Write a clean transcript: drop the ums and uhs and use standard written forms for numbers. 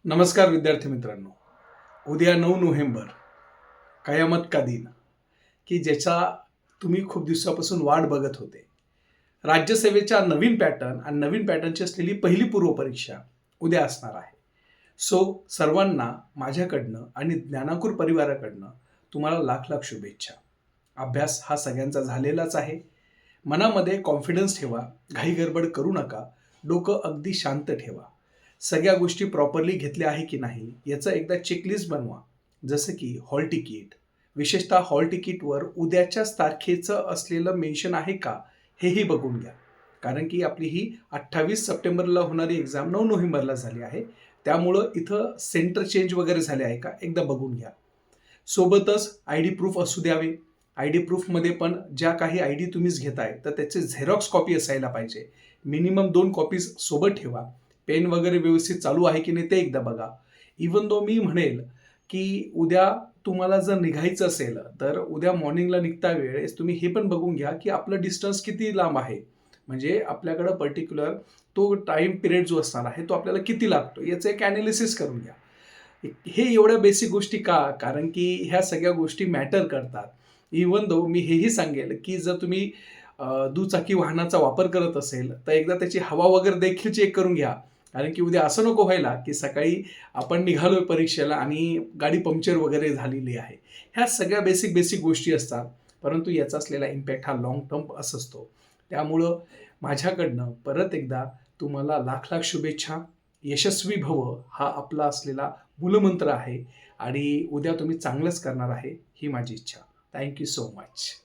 नमस्कार विद्यार्थी मित्रांनो. उद्या 9 नोव्हेंबर कयामत का दिन, की ज्याचा तुम्ही खूप दिवसापासून वाट बघत होते. राज्यसेवेच्या नवीन पॅटर्न आणि नवीन पॅटर्नची असलेली पहिली पूर्वपरीक्षा उद्या असणार आहे. सो सर्वांना माझ्याकडनं आणि ज्ञानाकूर परिवाराकडनं तुम्हाला लाख लाख शुभेच्छा. अभ्यास हा सगळ्यांचा झालेलाच आहे. मनामध्ये कॉन्फिडन्स ठेवा, घाई गडबड करू नका, डोकं अगदी शांत ठेवा. सगळ्या गोष्टी प्रॉपरली घेतल्या आहे की नाही याचं एकदा चेकलिस्ट बनवा. जसं की हॉल तिकीट, विशेषतः हॉल तिकीटवर उद्याच्याच तारखेचं असलेलं मेन्शन आहे का हेही बघून घ्या. कारण की आपली ही 28 सप्टेंबरला होणारी एक्झाम 9 नोव्हेंबरला झाली आहे. त्यामुळं इथं सेंटर चेंज वगैरे झाले आहे का एकदा बघून घ्या. सोबतच आय डी प्रूफ असू द्यावे. आय डी प्रूफमध्ये पण ज्या काही आय डी तुम्हीच घेताय तर त्याचे झेरॉक्स कॉपी असायला पाहिजे. मिनिमम 2 कॉपीज सोबत ठेवा. पेन वगैरे व्यवस्थित चालू आहे की नाही ते एकदा बघा. इवन दो मी म्हणेल की उद्या तुम्हाला जर निघायचं असेल तर उद्या मॉर्निंगला निघता वेळेस तुम्ही हे पण बघून घ्या की आपलं डिस्टन्स किती लांब आहे. म्हणजे आपल्याकडं पर्टिक्युलर तो टाईम पिरियड जो असणार आहे तो आपल्याला किती लागतो याचं एक ॲनालिसिस करून घ्या. हे एवढ्या बेसिक गोष्टी का? कारण की ह्या सगळ्या गोष्टी मॅटर करतात. इवन दो मी हेही सांगेल की जर तुम्ही दुचाकी वाहनाचा वापर करत असेल तर एकदा त्याची हवा वगैरे देखील चेक करून घ्या. कारण की उद्या असं नको व्हायला की सकाळी आपण निघालोय परीक्षेला आणि गाडी पंक्चर वगैरे झालेली आहे. ह्या सगळ्या बेसिक गोष्टी असतात. परंतु याचा असलेला इम्पॅक्ट हा लाँग टर्म असतो. त्यामुळं माझ्याकडनं परत एकदा तुम्हाला लाख लाख शुभेच्छा. यशस्वी भव हा आपला असलेला मूलमंत्र आहे आणि उद्या तुम्ही चांगलंच करणार आहे ही माझी इच्छा. Thank you so much.